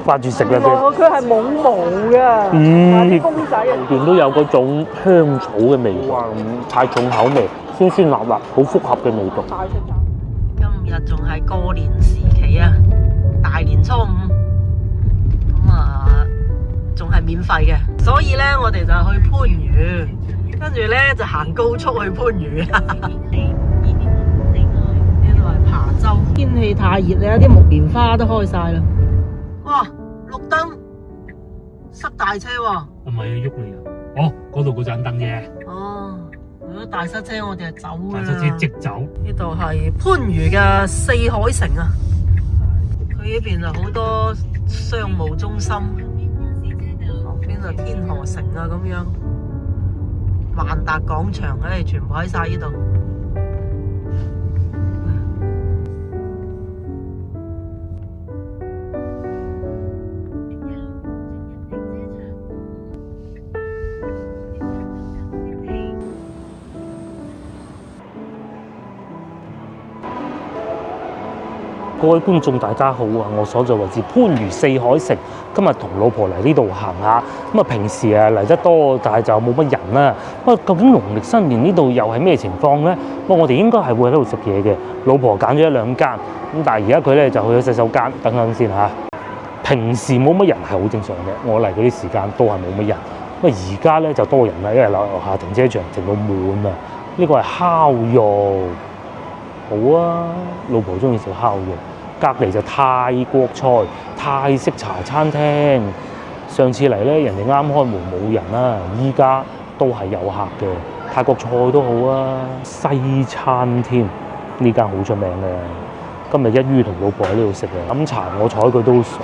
掛住食啦佢係冇毛嘅，啲公仔入邊都有嗰種香草嘅味道，太重口味，酸酸辣辣，好複合嘅味道。今日仲係過年時期啊，大年初五，咁啊仲係免費嘅，所以咧我哋就去番禺，跟住咧就行高速去番禺。呢度係琶洲，天氣太熱咧，啲木棉花都開晒啦。哇！綠燈，塞大車喎。唔係喐你啊！哦，嗰度嗰盞燈啫。哦，如果大塞車，我哋就走啦。大塞車即走。呢度係番禺嘅四海城啊。佢呢邊就好多商務中心，邊就天河城啊咁樣，萬達廣場全部喺晒呢度。各位觀眾大家好啊！我所在位置番禺四海城，今日同老婆嚟呢度行下。咁啊，平時啊嚟得多，但係就冇乜人啦。不過究竟農曆新年呢度又係咩情況呢？不過我哋應該係會喺度食嘢嘅。老婆揀咗一兩間，咁但係而家佢咧就去咗洗手間，等等先嚇。平時冇乜人係好正常嘅，我嚟嗰啲時間都係冇乜人。不過而家咧就多人啦，因為樓下停車場停到滿啦。呢個係烤肉。好啊，老婆中意食烤肉。隔離就泰國菜、泰式茶餐廳。上次嚟咧，人哋啱開門冇人啦，依家都係有客嘅。泰國菜都好啊，西餐添，呢間好出名嘅。今日一於同老婆喺呢度食嘅，飲茶我睬佢都傻。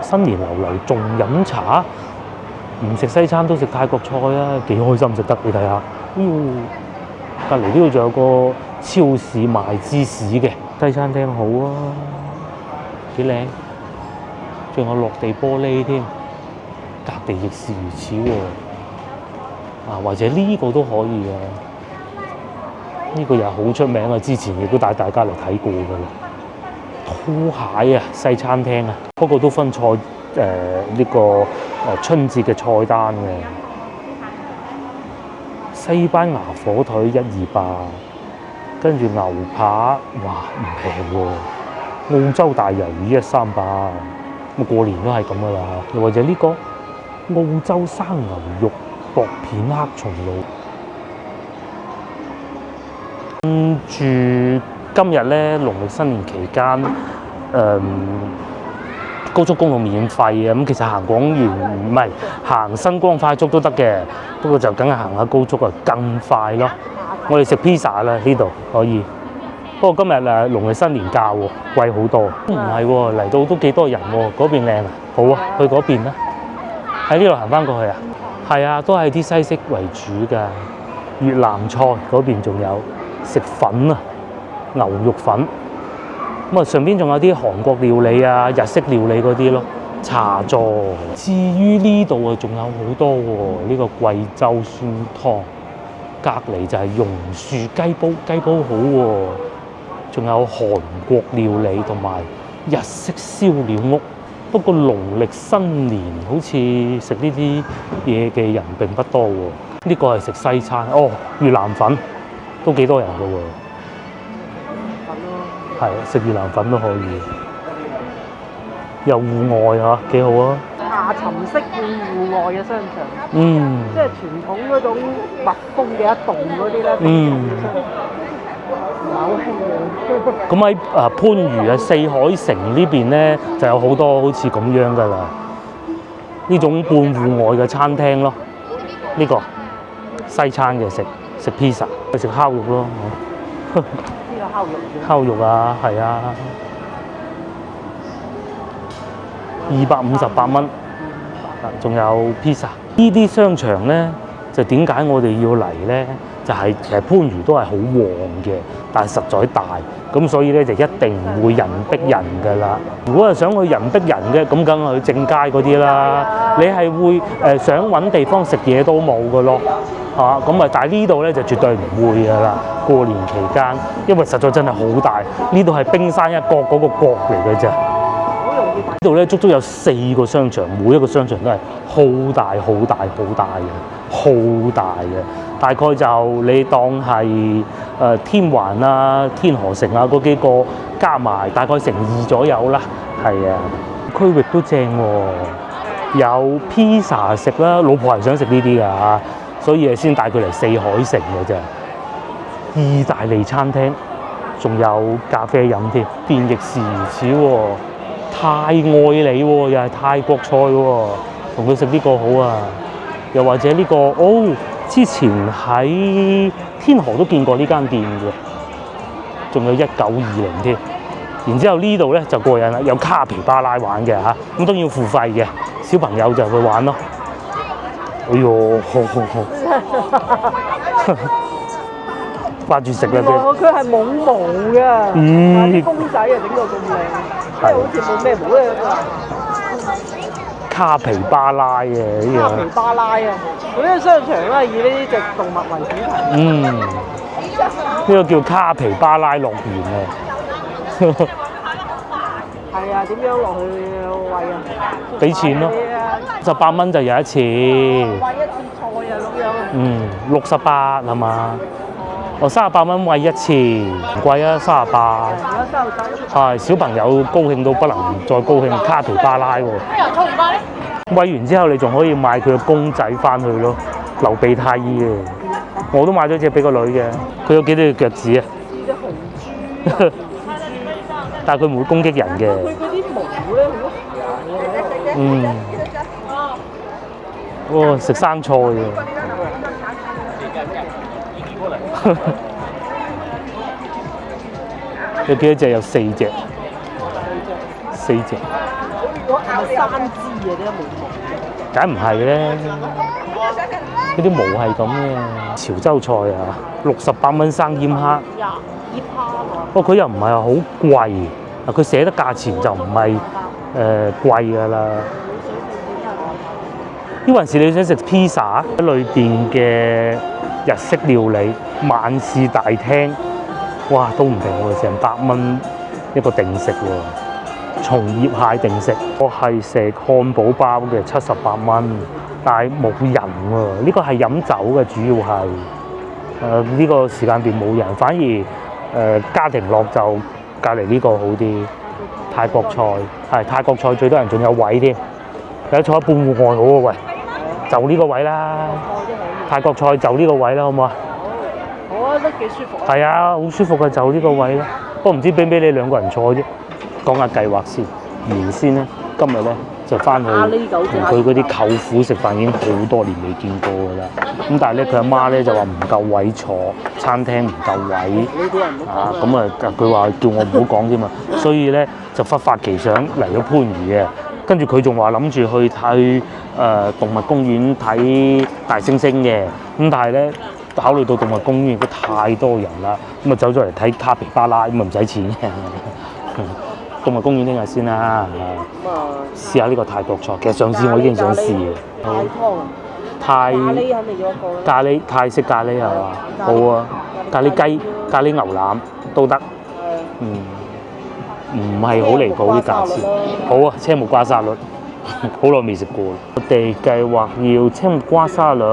新年流流仲飲茶，唔食西餐都食泰國菜啊，幾開心食得，你睇下。隔離呢度仲有個超市賣芝士嘅西餐廳，好啊，幾靚，仲有落地玻璃添，隔地亦是如此喎。或者呢個都可以啊，呢個又好出名啊，之前亦都帶大家嚟睇過㗎啦。拖鞋啊，西餐廳啊，不過都分菜呢個春節嘅菜單嘅。西班牙火腿128，跟住牛扒，哇唔平喎！澳洲大魷魚138，咁過年都係咁噶啦。又或者呢個澳洲生牛肉薄片黑松露。跟住今日咧，農曆新年期間，高速公路免費啊！咁其實行廣園唔係行新光快速都得嘅，不過就梗係行下高速啊更快咯。我哋食 pizza 啦，呢度可以。不過今日農曆新年價喎，貴好多。唔係喎，嚟到都幾多人喎，嗰邊靚啊！好啊，去嗰邊啦。喺呢度行翻過去啊？係啊，都係啲西式為主㗎。越南菜嗰邊仲有食粉啊，牛肉粉。咁啊，上邊仲有啲韓國料理啊、日式料理嗰啲咯，茶座。至於呢度啊，仲有好多喎，呢個貴州酸湯，隔離就係榕樹雞煲，雞煲好喎。仲有韓國料理同埋日式燒料屋。不過農曆新年好似食呢啲嘢嘅人並不多喎。呢個係食西餐，越南粉都幾多人㗎喎。係食越南粉都可以，又戶外嚇，幾好啊！下沉式戶外嘅商場，即係傳統嗰種密封嘅一棟嗰啲咧，唔係好興嘅。咁喺番禺啊四海城呢邊咧，就有好多好似咁樣噶啦，呢種半戶外嘅餐廳咯。呢個西餐嘅食 pizza， 去食烤肉咯。烤肉啊，係啊，258蚊。仲有 pizza。呢啲商場咧，就點解我哋要嚟咧？就係其實番禺都係好旺嘅，但係實在大，咁所以咧就一定唔會人逼人㗎啦。如果係想去人逼人嘅，咁梗係去正街嗰啲啦。你係會想揾地方食嘢都冇㗎咯。咁啊！但係呢度咧就絕對唔會㗎啦。過年期間，因為實在真係好大，呢度係冰山一角嗰個角嚟嘅啫。呢度咧足足有4個商場，每一個商場都係好大嘅，好大嘅。大概就你當係天環啊、天河城啊嗰幾個加埋，大概成2左右啦。係啊，區域都正喎，有披薩食啦，老婆係想食呢啲㗎嚇，所以先帶佢嚟四海城嘅啫。意大利餐廳，仲有咖啡飲添，便亦是如此喎。泰愛你喎，又係泰國菜喎，同佢食呢個好啊。又或者呢個哦，之前喺天河都見過呢間店嘅，仲有1920添。然之後呢度咧就過癮啦，有卡皮巴拉玩嘅嚇，咁當然要付費嘅，小朋友就去玩咯。哎呦，好，掛住食啦佢。佢係冇毛嘅，啲公仔啊整到咁靚，即係好似冇咩毛咧。卡皮巴拉嘅呢樣。卡皮巴拉啊！嗰啲商場咧以呢隻動物為主題。呢個叫卡皮巴拉樂園啊！係啊，點樣落去餵啊？俾錢咯，18蚊就有一次。餵一次菜啊咁樣。68係嘛？哦，38蚊餵一次，唔貴啊，38。係小朋友高興到不能再高興，卡皮巴拉喎。餵完之後，你仲可以買佢嘅公仔翻去咯，劉備太醫嘅。我都買咗隻俾個女嘅，佢有幾多隻腳趾啊？隻紅豬。但係佢唔會攻擊人嘅。佢嗰啲毛咧好哇！食生菜嘅。有幾多隻？有4隻。4隻。係咪3支嘅啲毛？梗唔係咧，呢啲毛係咁嘅。潮州菜啊，68蚊生醃蝦。不過佢又唔係話好貴，啊佢寫得價錢就唔係貴㗎啦。呢還是你想食披薩裏邊嘅日式料理，萬事大廳，哇都唔平喎，成100蚊一個定食喎，松葉蟹定食。我係食漢堡包嘅78蚊，但係冇人喎。呢個係飲酒嘅，主要係呢個時間段冇人，反而家庭樂就隔離呢個好啲。泰國菜係泰國菜最多人，仲有位添，有得坐一半戶外好喎，喂，就呢個位啦。泰國菜就呢個位啦，好唔好啊？好啊，都幾舒服啊。係啊，好舒服嘅，就呢個位啦。不過唔知俾唔俾你2個人坐啫。講下計劃先。原先咧，今日咧就翻去同佢嗰啲舅父食飯，已經好多年未見過㗎啦。咁但係咧，佢阿媽咧就話唔夠位坐，餐廳唔夠位。啊，咁啊，佢話叫我唔好講添嘛。所以咧就忽發奇想嚟咗番禺嘅。跟住佢仲話諗住去睇動物公園睇大猩猩嘅。咁但係咧考慮到動物公園都太多人啦，咁啊走咗嚟睇卡皮巴拉，咁啊唔使錢嘅。動物公園聽日先啦，試下呢個泰國菜。其實上次我已經想試嘅。泰湯啊！咖喱肯定要一個啦。咖喱泰式咖喱係嘛？好啊，咖喱雞、咖喱牛腩都得。唔係好離譜啲價錢。好啊，青木瓜沙律，好耐未食過。我哋計劃要青木瓜沙律，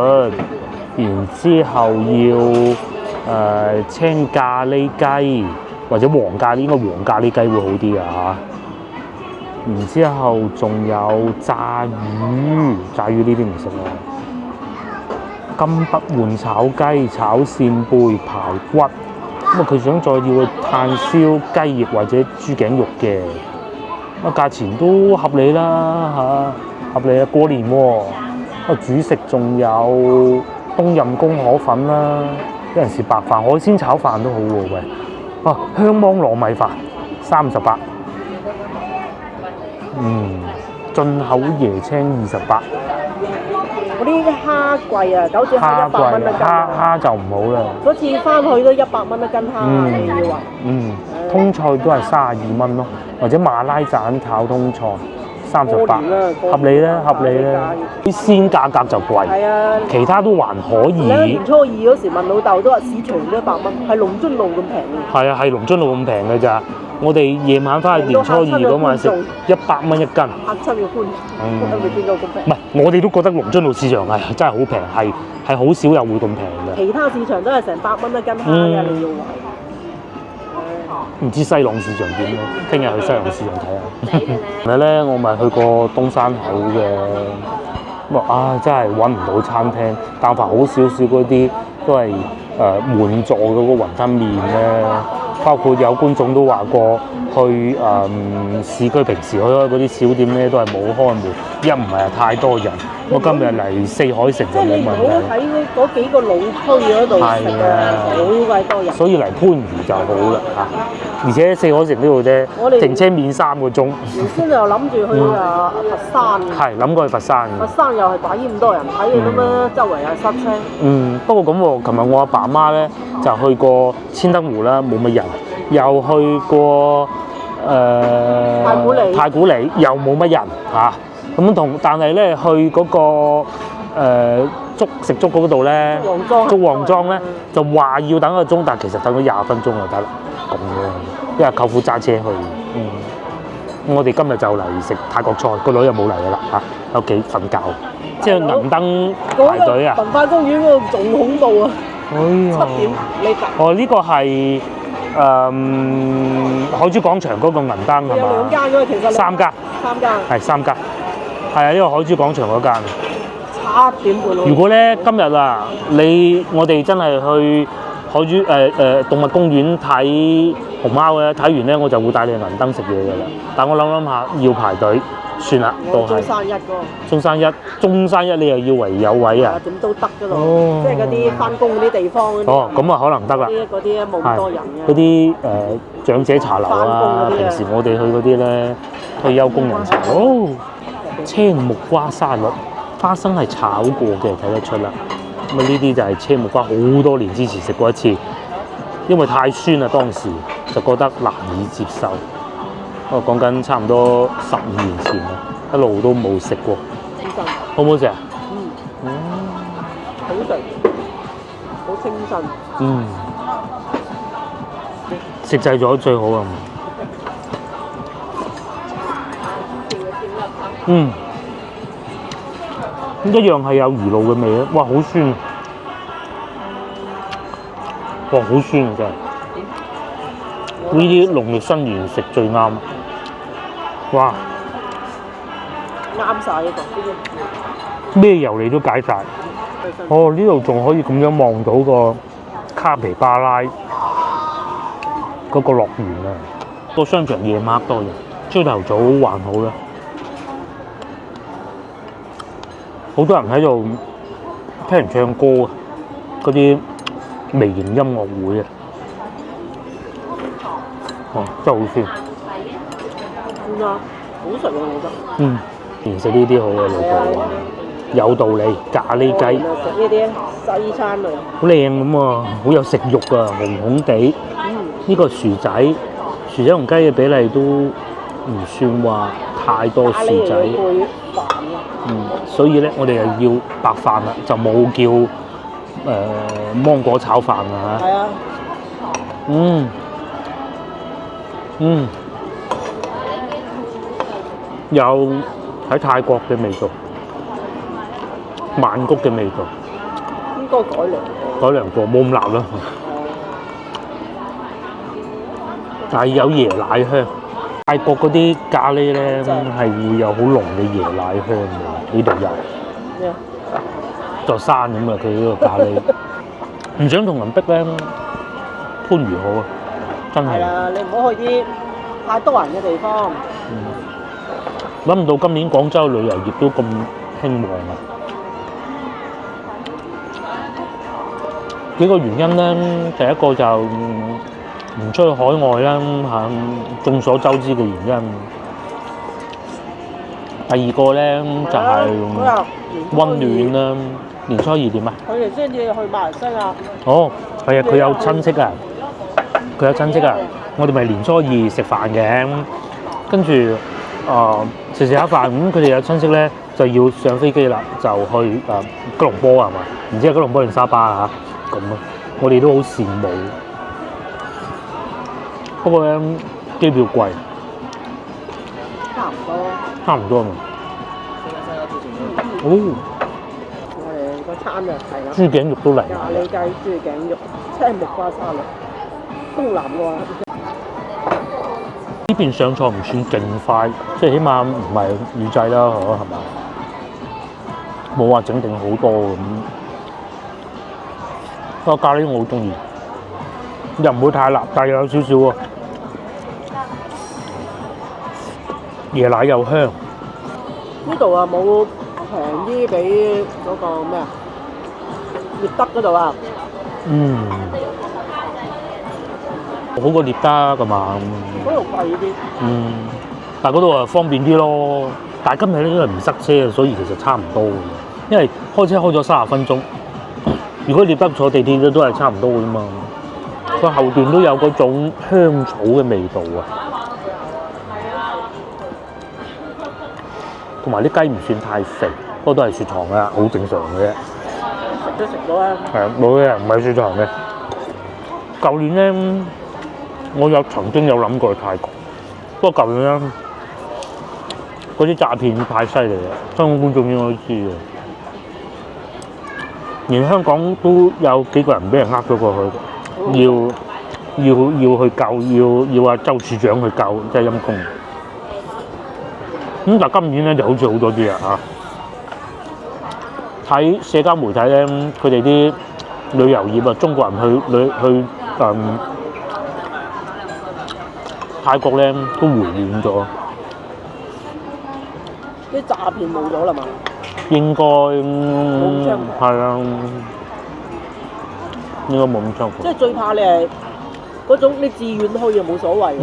然之後要青咖喱雞。或者黃咖喱，應該黃咖喱雞會好啲啊嚇。然之後仲有炸魚，炸魚呢啲唔食啦。金不換炒雞、炒扇貝、排骨。咁啊，佢想再要去炭燒雞翼或者豬頸肉嘅。咁啊，價錢都合理啦嚇，合理啊！過年喎。啊，主食仲有冬蔭功河粉啦，有陣時白飯、海鮮炒飯都好喎，喂。啊，香芒糯米飯38，進口椰青28。嗰啲蝦貴啊，九隻蝦100蚊一斤。蝦就唔好啦。嗰次翻去都100蚊一斤蝦，要話。通菜都係32蚊咯，或者馬拉盞炒通菜38，過年啦合理啦，合理啦。啲鮮價格就貴，係啊，其他都還可以。年初二嗰時問老豆都話市場都100蚊，係龍津路咁平嘅。係啊，係龍津路咁平嘅咋。我哋夜晚翻去年初二嗰晚食100蚊一斤，嚇親嘅觀，係咪見到咁平？唔係，我哋都覺得龍津路市場係真係好平，係好少有會咁平嘅。其他市場都係成100蚊一斤蝦嘅，你要話。唔知西朗市場點咯？聽日去西朗市場睇下。琴日咧，我咪去過東山口嘅，真係揾唔到餐廳，但凡好少少嗰啲都係滿座嗰個雲吞麵咧。包括有觀眾都話過去市區平時去開嗰啲小店咧都係冇開門，一唔係太多人。我今日嚟四海城就冇問題。喺嗰幾個老區嗰度食啊，好鬼多人。所以嚟番禺就好啦嚇，而且四海城呢度啫，停車免3個鐘。原先又諗住去佛山。係諗過去佛山。佛山又係鬼咁多人睇嘅咁樣，周圍又塞車。不過咁喎，琴日我阿爸媽咧就去過千燈湖啦，冇乜人。又去過太古里又冇乜人嚇，但係咧去嗰個食粥嗰度咧，竹皇莊咧就話要等1個鐘，但其實等咗20分鐘就得啦，咁樣，因為舅父揸車去。我哋今日就嚟食泰國菜，個女又冇嚟噶啦嚇，喺屋企瞓覺。即係銀燈排隊啊！文化公園嗰度仲恐怖啊！7點你呢個係。海珠廣場嗰個銀燈係嘛？有2間㗎，其實3間，係3間，係啊，呢個海珠廣場嗰間。7點半。如果咧今日啊，我哋真係去海珠動物公園睇熊貓咧，睇完咧我就會帶你去銀燈食嘢㗎啦。但我諗下要排隊，算啦，都係。中山一你又要圍有位啊？點都得㗎咯，即係嗰啲翻工嗰啲地方嗰啲。咁啊可能得啦。嗰啲冇咁多人嘅。嗰啲長者茶樓啊，平時我哋去嗰啲咧退休工人茶樓。青木瓜沙律，花生係炒過嘅，睇得出啦。咁啊呢啲就係青木瓜，好多年之前食過一次，因為太酸啦，當時就覺得難以接受。我講緊差唔多15年前啦，一路都冇食過。好唔好食啊？好食，好清新。食製咗最好啊！一樣係有魚露嘅味啊！哇，好酸！哇，好酸啊！真係呢啲農曆新年食最啱。哇！啱晒呢個，咩油你都解晒。呢度仲可以咁樣望到個卡皮巴拉嗰個樂園啊！個商場夜晚多人，朝頭早還好啦。好多人喺度聽人唱歌啊！嗰啲微型音樂會啊！真係好酸。好食啊！我覺得。食呢啲好嘅老婆，有道理。咖喱雞。食呢啲西餐類。好靚咁啊！好有食慾啊，紅紅地。呢個薯仔同雞嘅比例都唔算話太多薯仔。所以咧，我哋又要白飯啦，就冇叫芒果炒飯啊嚇。係啊。有喺泰國嘅味道，曼谷嘅味道。應該改良過，冇咁辣啦。但係有椰奶香。泰國嗰啲咖喱咧係會有好濃嘅椰奶香嘅，呢度有。座山咁啊！佢呢個咖喱。唔想同人逼咧，番禺好啊，真係。係啊，你唔好去啲太多人嘅地方。諗唔到今年廣州旅遊業都咁興旺啊！幾個原因咧，第一個就唔出去海外啦，眾所周知嘅原因。第二個咧就係溫暖啦。年初二點啊？佢哋先至去馬來西亞。係啊，佢有親戚啊，我哋咪年初二食飯嘅，跟住食下飯，咁佢哋有親戚咧就要上飛機啦，就去吉隆坡係嘛？唔知係吉隆坡定沙巴嚇咁啊！我哋都好羨慕。不過咧機票貴，差唔多嘛。哦，我哋個餐就係啦，豬頸肉都嚟。咖喱雞、豬頸肉、青木瓜沙律，東南嘅話。呢邊上菜唔算勁快，即係起碼唔係預製啦，係嘛？冇話整定好多咁。個咖喱我好中意，又唔會太辣，但又有少少喎。椰奶又香。呢度啊冇平啲俾嗰個咩啊？獵德嗰度啊。好過獵德㗎嘛。嗰度貴啲。但係嗰度啊方便啲咯。但係今日咧因為唔塞車，所以其實差唔多嘅。因為開車開咗30分鐘，如果獵德坐地鐵咧都係差唔多㗎嘛。個後段都有嗰種香草嘅味道啊，同埋啲雞唔算太肥，不過都係雪藏嘅，好正常嘅啫。食都食到啦。係啊，冇嘅，唔係雪藏嘅。舊年咧，我曾經有諗過去泰國，不過舊年咧嗰啲詐騙太犀利啦，香港觀眾應該都知嘅。連香港都有幾個人俾人呃咗過去，要去救，要周處長去救，真係陰公。咁但係今年咧就好似好多啲啊！睇社交媒體咧，佢哋啲旅遊業啊，中國人去泰國咧都回暖咗。啲詐騙冇咗啦嘛？應該係啊，應該冇咁猖狂。即係最怕你係嗰種你自願去又冇所謂。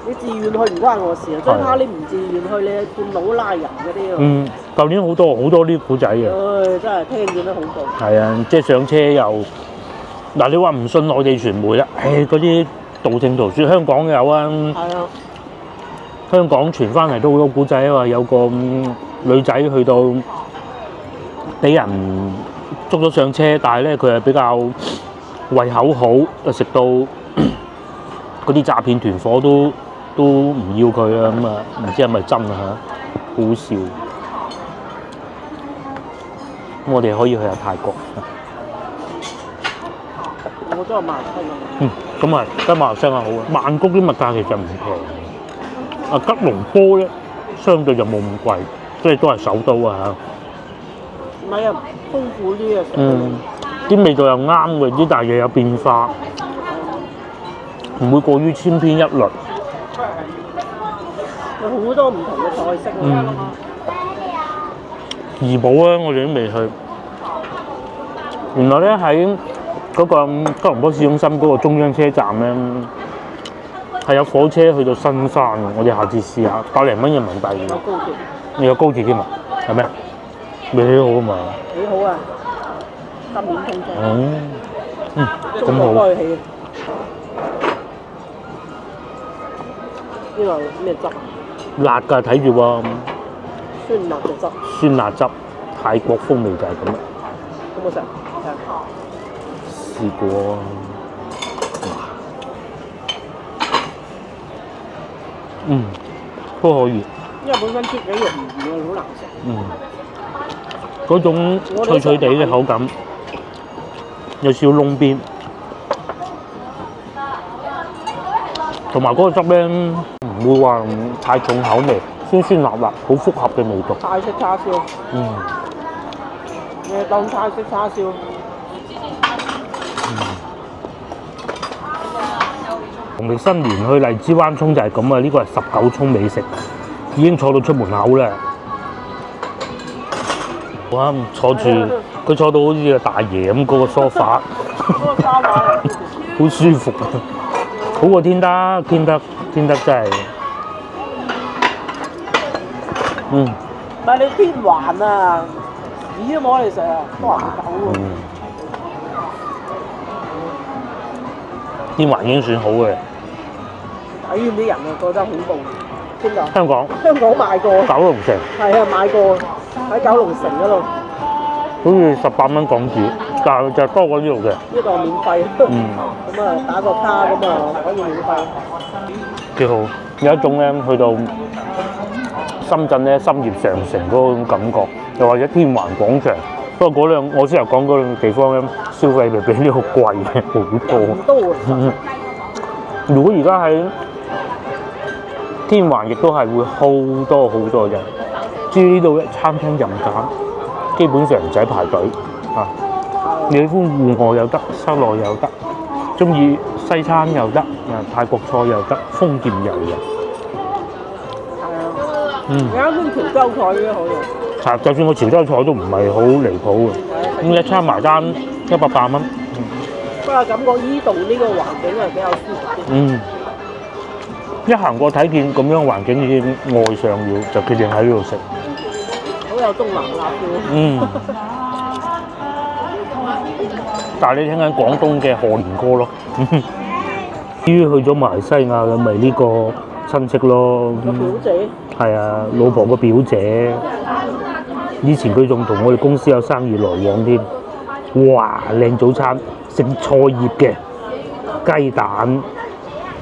你自願去唔關我事啊！最怕你唔自願去，你係半路拉人嗰啲啊。舊年好多啲古仔嘅。唉，真係聽見都恐怖。係啊，即係上車又嗱，你話唔信內地傳媒啦，嗰啲道聽途說，香港有啊。係啊。香港傳翻嚟都好多古仔啊！話有個女仔去到俾人捉咗上車，但係咧佢係比較胃口好，食到嗰啲詐騙團伙都唔要佢啊！咁啊，唔知係咪真啊嚇？好笑。咁我哋可以去下泰國。我都係馬來西亞。咁啊，跟馬來西亞好啊！曼谷啲物價其實唔平。吉隆坡咧，相對就冇咁貴，即係都係首都啊唔係啊，豐富啲啊。啲味道又啱嘅，啲但係又有變化，唔會過於千篇一律。有好多唔同嘅菜式啊。怡保咧，我哋都未去。原來咧喺嗰個吉隆坡市中心嗰個中央車站咧，係有火車去到新山嘅，我哋下次試下，100零蚊人民幣嘅。有高鐵。你有高鐵添啊？係咩？未起好啊嘛。幾好啊！今年通車。咁好。幫佢起。呢個咩汁啊？辣㗎，睇住喎。酸辣嘅汁。酸辣汁，泰國風味就係咁啦。有冇食？試過。都可以。因為本身豬頸肉唔軟，好難食。嗰種脆脆地嘅口感，有少少燶邊，同埋嗰個汁咧唔會話太重口味，酸酸辣辣，好複合嘅味道。泰式叉燒。你當泰式叉燒。農曆新年去荔枝灣涌就係咁啊！呢個係19涌美食，已經坐到出門口啦。哇！坐住佢坐到好似個大爺咁嗰個梳化，好舒服啊！好過天德真係。唔係你天環啊，屎都冇得你食啊，都話唔夠喎。天環已經算好嘅。睇見啲人啊覺得恐怖，驚邊度？香港香港買過。九龍城係啊，買過喺九龍城嗰度。好似18蚊港紙，但係就多過呢度嘅。呢度免費。咁啊，打個卡咁啊，可以免費。幾好，有一種咧去到深圳咧深業上城嗰種感覺，又或者天環廣場。不過我先頭講嗰兩個地方咧，消費比呢度貴嘅好多。如果而家喺天環，亦都係會好多人。至於呢度咧，餐廳任揀，基本上唔使排隊啊。你喜歡戶外又得，室內又得，中意西餐又得，泰國菜又得，封建又有。有一款潮州菜都好嘅。就算個潮州菜都唔係好離譜嘅，咁一餐埋單180蚊。不過感覺依度呢個環境係比較舒服啲。一行過睇見咁樣環境已經愛上了，就決定喺呢度食。好有東南亞 feel。但係你聽緊廣東嘅賀年歌咯。至於去咗馬來西亞嘅咪呢個親戚咯。個表姐。係啊，老婆個表姐。以前佢仲同我哋公司有生意來往添。哇！靚早餐，食菜葉嘅雞蛋。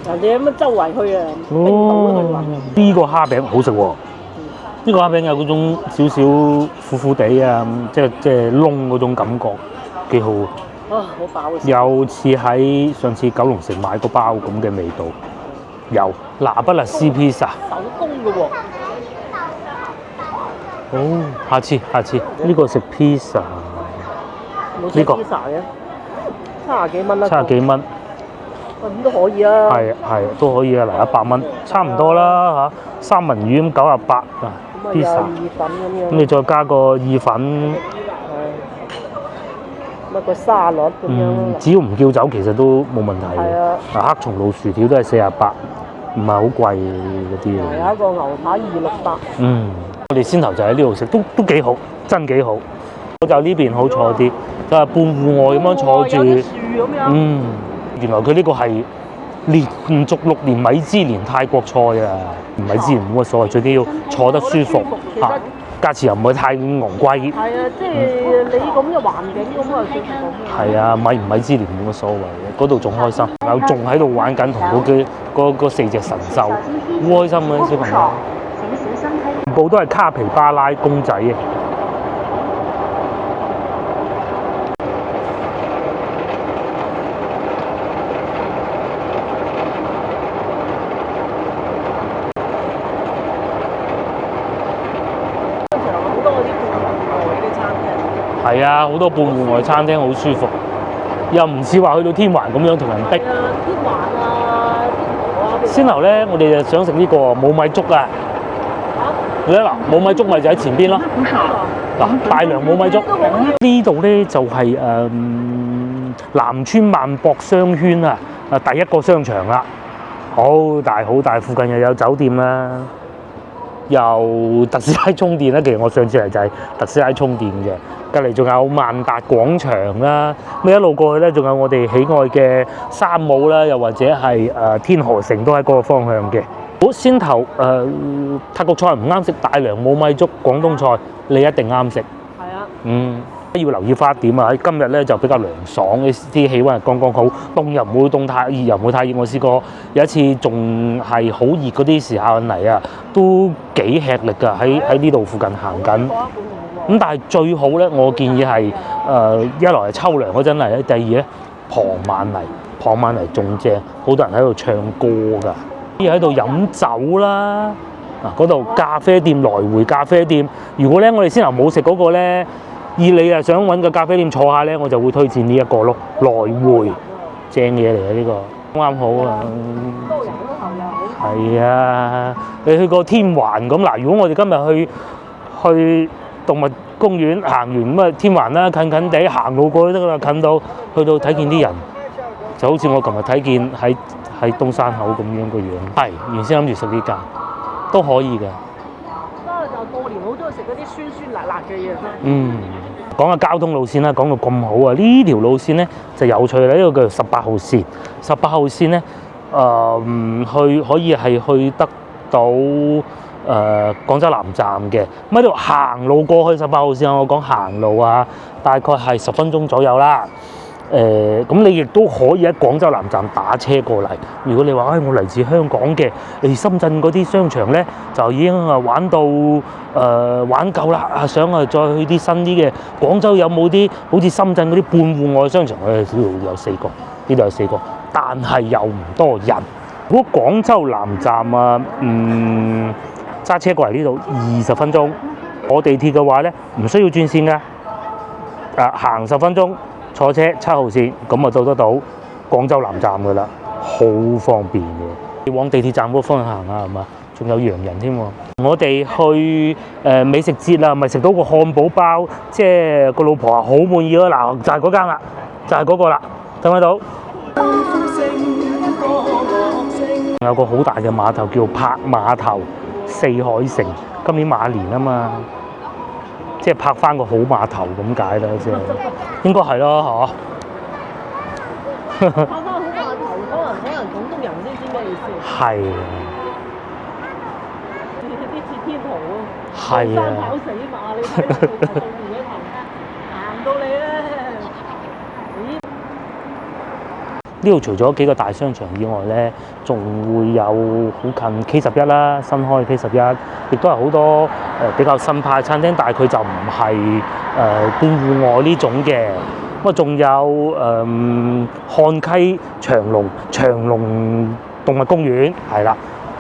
人哋咁樣周圍去啊，冰島去玩。呢個蝦餅好食喎。呢個蝦餅有嗰種少少苦苦地啊，即係燶嗰種感覺，幾好。好飽嘅。有似喺上次九龍城買個包咁嘅味道。有拿不勒斯披薩。手工嘅喎。哦，下次呢個食披薩。冇食披薩嘅，70幾蚊啦。70幾蚊。咁都可以啊。係都可以啊，嚟100蚊，差唔多啦嚇。三文魚咁98啊，披薩。意粉咁樣。咁你再加個意粉。乜個沙律咁樣。只要唔叫酒，其實都冇問題嘅。係啊。黑松露薯條都係48，唔係好貴嗰啲。有一個牛扒260。我哋先頭就喺呢度食，都幾好，真幾好。我就呢邊好坐啲，就係半戶外咁樣坐住。有啲樹咁樣。原來佢呢個係連續6年米芝蓮泰國菜啊！米芝蓮冇乜所謂，最緊要坐得舒服嚇，價錢又唔會太昂貴。係啊，即係你咁嘅環境咁啊，舒服咁。係啊，米唔米芝蓮冇乜所謂嘅，嗰度仲開心，有仲喺度玩緊同嗰4隻神獸，好開心啊！小朋友。全部都係卡皮巴拉公仔嘅。係啊，好多半戶外餐廳好舒服，又唔似話去到天環咁樣同人逼。天環啊，先頭咧，我哋就想食呢個冇米粥啊。你睇嗱，冇米粥咪就喺前邊咯。嗱，大良冇米粥。呢度咧就係南村萬博商圈啊，第一個商場啦，好大，附近又有酒店啦。又特斯拉充電啦，其實我上次嚟就係特斯拉充電嘅，隔離仲有萬達廣場啦，咁一路過去咧，仲有我哋喜愛嘅山姆啦，又或者係天河城都喺嗰個方向嘅。好，先頭泰國菜唔啱食，大良冇米粥，廣東菜你一定啱食。係啊。要留意翻一點啊！喺今日咧就比較涼爽，啲氣温係剛剛好，凍又唔會凍太熱，又唔會太熱。我試過有一次仲係好熱嗰啲時候嚟啊，都幾吃力㗎。喺呢度附近行緊。咁但係最好咧，我建議係一來係秋涼嗰陣嚟，第二咧傍晚嚟仲正，好多人喺度唱歌㗎，可以喺度飲酒啦。嗱，嗰度咖啡店來回咖啡店，如果咧我哋先頭冇食嗰個咧。而你啊想揾個咖啡店坐下咧，我就會推薦呢一個咯，來回正嘢嚟啊！呢個啱好啊，係啊！你去過天環咁嗱，如果我哋今日去動物公園行完咁啊，天環啦，近近地行路過去得㗎啦，近到去到睇見啲人，就好似我琴日睇見喺東山口咁樣個樣。係原先諗住食呢間都可以㗎。過年好中意食嗰啲酸辣辣嘅嘢。講下交通路線啦，講到咁好啊！呢條路線咧就有趣啦，呢個叫做18號線。18號線咧，可以係去得到廣州南站嘅。咁喺度行路過去18號線，我講行路啊，大概係10分鐘左右啦。咁你亦都可以喺廣州南站打車過嚟。如果你話，我嚟自香港嘅，深圳嗰啲商場咧就已經玩到玩夠啦，想再去啲新啲嘅。廣州有冇啲好似深圳嗰啲半戶外商場？呢度有4個，呢度有4個，但係又唔多人。如果廣州南站揸車過嚟呢度20分鐘，坐地鐵嘅話咧唔需要轉線㗎，行10分鐘。坐車7號線咁就到得到廣州南站㗎啦，好方便嘅。你往地鐵站嗰個方向行啊，係嘛？仲有洋人添喎。我哋去美食節啦，咪食到個漢堡包，即係個老婆好滿意咯。嗱，就係嗰間啦，就係嗰個啦，睇唔睇到？有個好大嘅碼頭叫柏碼頭四海城，今年馬年啊嘛。即係拍翻個好碼頭咁解啦，即係應該係咯，拍翻好碼頭，可能廣東人先知咩意思。係啊，啲似天河喎，係啊，跑死馬，你睇下佢對面嗰頭行到你咧，呢度除咗幾個大商場以外咧，仲會有好近 K11 啦，新開 K11，亦都係好多比較新派餐廳，但係佢就唔係半戶外呢種嘅。咁啊，仲有漢溪長隆動物公園係啦，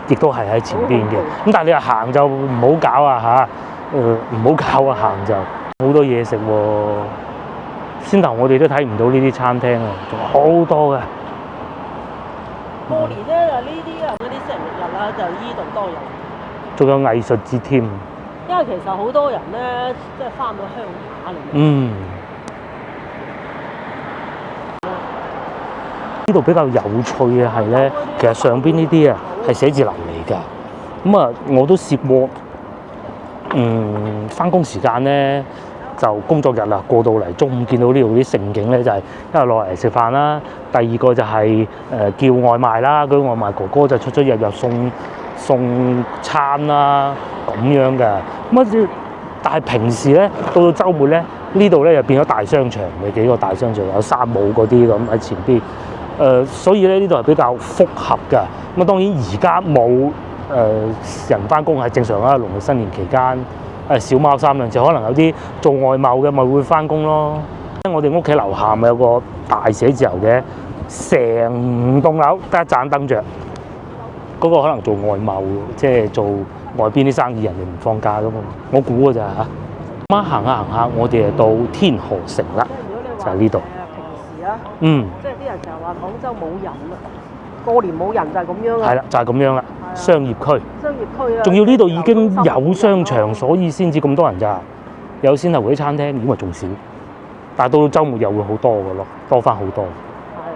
亦都係喺前邊嘅。咁但係你話行就唔好搞啊嚇，唔好搞啊，行就好多嘢食喎。先頭我哋都睇唔到呢啲餐廳啊，仲好多嘅。過年咧就呢啲啊，嗰啲星期六日啦，就依度多人。仲有藝術節添。因為其實好多人咧，即係翻到鄉下嚟。呢度比較有趣嘅係咧，其實上邊呢啲啊係寫字樓嚟㗎。咁啊，我都試過，翻工時間咧。就工作日啦，過到嚟中午見到呢度啲盛景咧，就係一係落嚟食飯啦，第二個就係叫外賣啦，嗰啲外賣哥哥就出日送餐啦咁樣嘅。咁但係平時咧，到週末咧，呢度咧又變咗大商場嘅，幾個大商場有山姆嗰啲咁喺前邊。所以咧呢度係比較複合㗎。咁當然而家冇人翻工係正常啦，農曆新年期間。小貓3兩隻，可能有啲做外貿嘅咪會翻工咯。我哋屋企樓下咪有個大寫字樓嘅，成棟樓得一盞燈着。嗰個可能做外貿，即係做外邊啲生意，人哋唔放假噶嘛。我估㗎咋嚇。咁行下行下，我哋就到天河城啦，就係呢度。平時啊，即係啲人成日話廣州冇人啦，過年冇人就係咁樣啦。係啦，就係咁樣啦。商業區，啊，仲要呢度已經有商場，所以先至咁多人咋。有先頭嗰啲餐廳，因為仲少，但係到週末又會好多嘅咯，多翻好多。係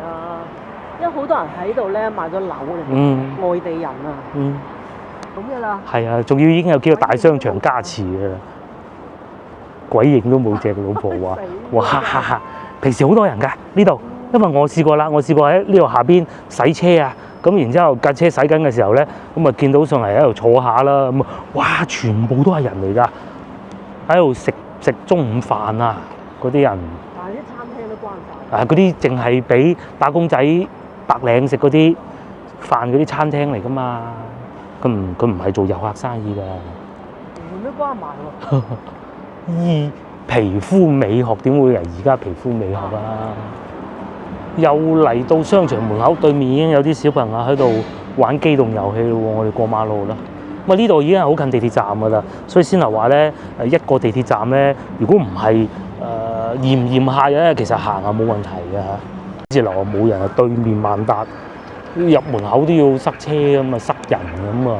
啊，因為好多人喺度咧買咗樓嚟，外地人啊，咁嘅啦。係啊，仲要已經有幾個大商場加持嘅啦，鬼影都冇隻老婆話，哇！平時好多人㗎呢度，因為我試過啦，我試過喺呢度下邊洗車啊。咁然之後架車駛緊嘅時候咧，咁啊見到上嚟喺度坐下啦，咁啊哇，全部都係人嚟㗎，喺度食中午飯啊嗰啲人。但係啲餐廳都關晒。嗰啲淨係俾打工仔白領食嗰啲飯嗰啲餐廳嚟㗎嘛，佢唔係做遊客生意㗎。全部都關埋喎。皮膚美學點會而家皮膚美學啊？又嚟到商場門口對面已經有啲小朋友喺度玩機動遊戲咯喎，我哋過馬路啦。咁啊呢度已經係好近地鐵站㗎啦，所以先頭話咧一個地鐵站咧，如果唔係嚴下嘅，其實行下冇問題嘅嚇。之樓啊冇人啊，對面萬達入門口都要塞車咁啊，塞人咁啊。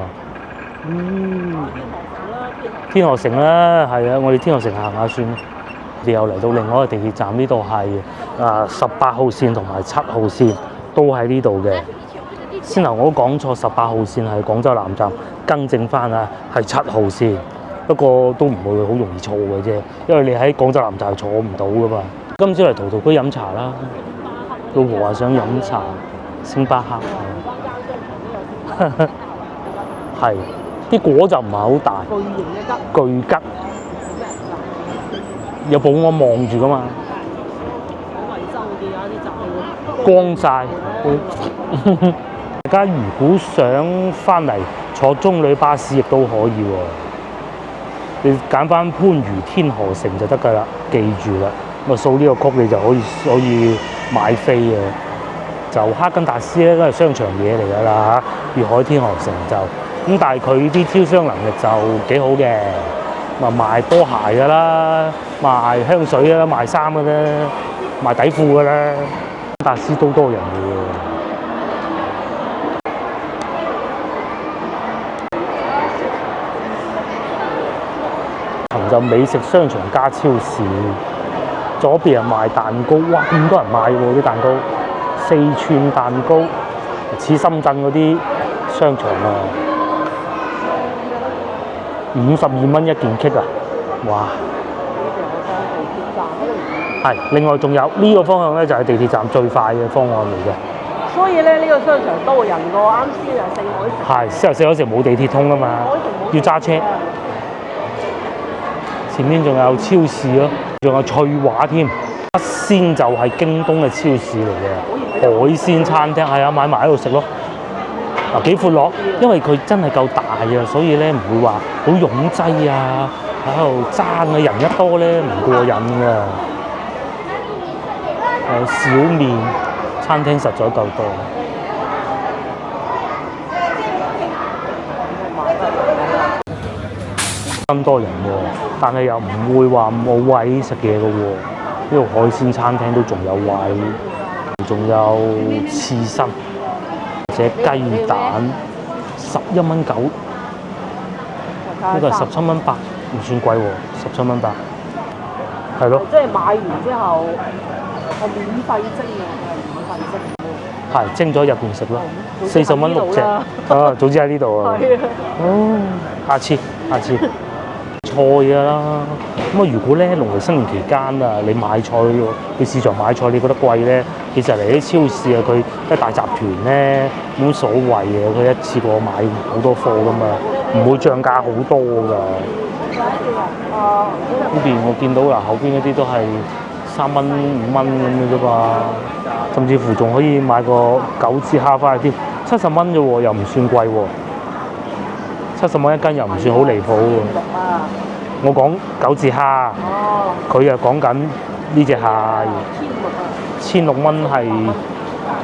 天河城啦，係啊，我哋天河城行下算。你又嚟到另外一個地鐵站，呢度係18號線同埋7號線都喺呢度嘅。先頭我都講錯，18號線係廣州南站，更正翻啊，係7號線。不過都唔會好容易錯嘅啫，因為你喺廣州南站係坐唔到噶嘛。今朝嚟陶陶居飲茶啦，老婆話想飲茶，星巴克。係啲果就唔係好大，巨型嘅桔，巨桔有保安望住噶嘛，好衞生嘅有啲雜光晒。大家如果想翻嚟坐中旅巴士亦都可以喎，你揀翻番禺天河城就得㗎啦，記住啦。咁啊掃呢個曲你就可以買飛嘅。就哈根達斯咧都係商場嘢嚟㗎啦嚇，粵海天河城就咁，但係佢啲招商能力就幾好嘅，咪賣波鞋㗎啦，賣香水㗎啦，賣衫㗎啦，賣底褲㗎啦，達斯都多人嘅喎。就美食商場加超市，左邊係賣蛋糕，哇咁多人買喎啲蛋糕，四寸蛋糕，似深圳嗰啲商場啊，52蚊一件 cake 啊，哇！係，另外仲有呢個方向咧，就係地鐵站最快嘅方案嚟嘅。所以咧，呢個商場多人過，啱先係四海城。係，之後四海城冇地鐵通啊嘛，要揸車。前面仲有超市咯，仲有翠華添。北先就係京東嘅超市嚟嘅，海鮮餐廳係啊，買埋喺度食咯。嗱幾闊落，因為佢真係夠大啊，所以咧唔會話好擁擠啊，喺度爭啊，人一多咧唔過癮㗎。有小麵餐廳實在夠多。咁多人喎，但係又唔會話冇位食嘢嘅喎。呢度海鮮餐廳都仲有位，仲有刺身或者雞蛋，11蚊9，呢個係17蚊8，唔算貴喎，17蚊8，係咯。即係買完之後係免費蒸嘅，係免費蒸。係蒸咗入邊食咯，40蚊6隻。啊，早知喺呢度啊。係啊。哦，下次。菜啦，咁啊如果咧農曆新年期間啊，你買菜去市場買菜，你覺得貴咧，其實嚟啲超市啊，佢一大集團咧冇所謂嘅，佢一次過買好多貨噶嘛，唔會漲價好多㗎。呢邊我見到嗱，後邊嗰啲都係3蚊5蚊咁嘅啫嘛，甚至乎仲可以買個9字蝦翻去添，70蚊啫喎，又唔算貴喎。70蚊一斤又唔算好離譜喎。我講9字蝦，佢又講緊呢隻蟹，16蚊係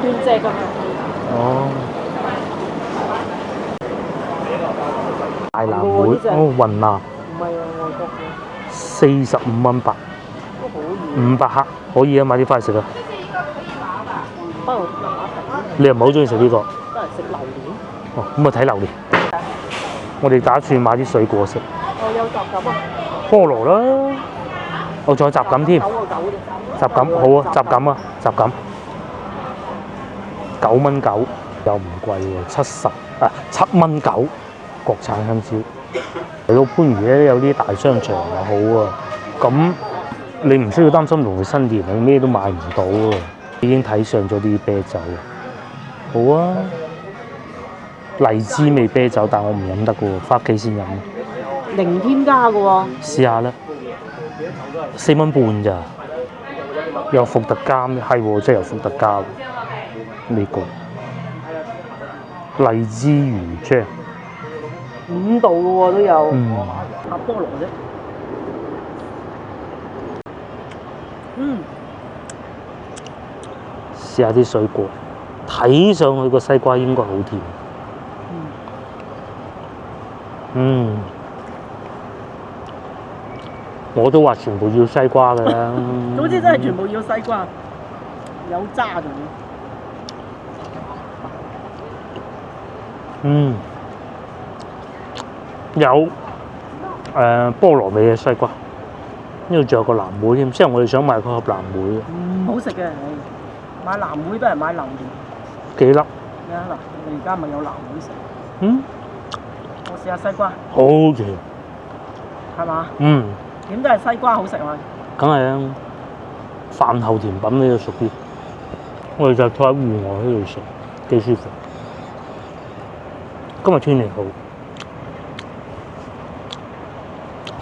斷隻㗎。哦，大藍莓，雲南，唔係啊，外國嘅。45蚊8，都好遠。500克可以啊，買啲翻嚟食啊。不過你又唔係好中意食呢個？都係食榴蓮。哦，咁啊睇榴蓮。我哋打算買啲水果食。有雜錦啊！菠蘿啦，我仲有雜錦添。雜錦好啊，雜錦啊，雜錦9蚊9，又唔貴喎，7蚊9，國產香蕉。嚟到番禺咧，有啲大商場又好啊，咁你唔需要擔心農曆新年你咩都買唔到啊，已經睇上咗啲啤酒。好啊，荔枝味啤酒，但我唔飲得嘅喎，翻屋企先飲。零添加嘅喎。試下啦，4蚊半咋？有伏特加咩？係喎，真係有伏特加喎。呢個荔枝魚漿5度嘅喎都有。阿菠蘿啫。試下啲水果，睇上去個西瓜應該好甜。我都話全部要西瓜㗎啦。總之真係全部要西瓜，有渣仲要。有菠蘿味嘅西瓜，呢度仲有個藍莓添，即係我哋想買個盒藍莓。唔好食嘅，買藍莓都係買榴蓮。幾粒？咩啊嗱？你而家咪有藍莓食。我試下西瓜。好嘅。係嘛？點都係西瓜好食啊！梗係啦，飯後甜品呢就熟啲。我哋就坐喺戶外喺度食，幾舒服。今日天氣好，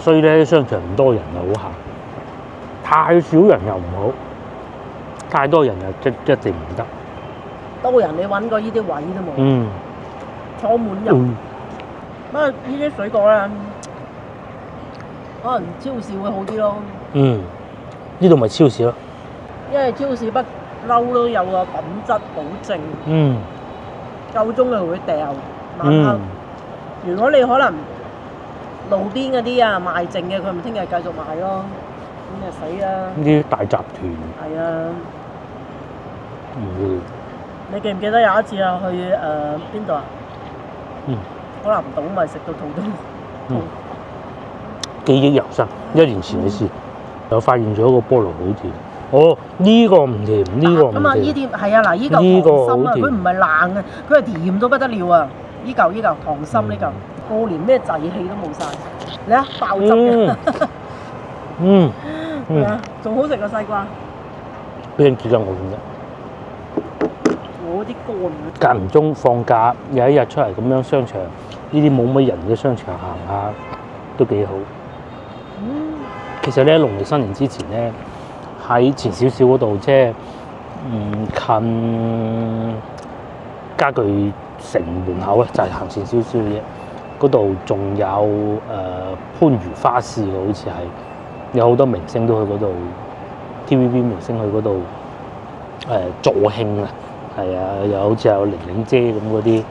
所以咧商場唔多人就好行，太少人又唔好，太多人又一定唔得。多人你揾個呢啲位都冇，嗯，坐滿人。不過呢啲水果咧，可能超市會好啲咯。嗯，呢度咪超市咯。因為超市不嬲都有個品質保證。嗯。夠鐘就會掉，晚黑。如果你可能路邊嗰啲啊賣剩嘅，佢咪聽日繼續賣咯，咁就死啦！呢啲大集團係啊，唔會。你記唔記得有一次啊去邊度啊？海南島咪食到肚都痛。記憶猶新，1年前嘅事，又發現咗個菠蘿好甜。哦，呢個唔甜，呢個唔甜。咁啊，呢啲係啊，嗱，呢嚿糖心啊，佢唔係爛嘅，佢係甜到不得了啊！呢嚿糖心呢嚿，過年咩滯氣都冇晒，你啊爆汁嘅，係啊，仲好食過西瓜。俾人記得我點啫？我啲乾。間唔中放假有一日出嚟咁樣商場，呢啲冇乜人嘅商場行下都幾好。其實咧，農曆新年之前咧，喺前少少嗰度，即係近家具城門口啊，就係行前少少嘅嘢。嗰度仲有番禺花市嘅，好似係有好多明星都去嗰度 ，TVB 明星去嗰度助興啊，係啊，又好似有玲玲姐咁嗰啲，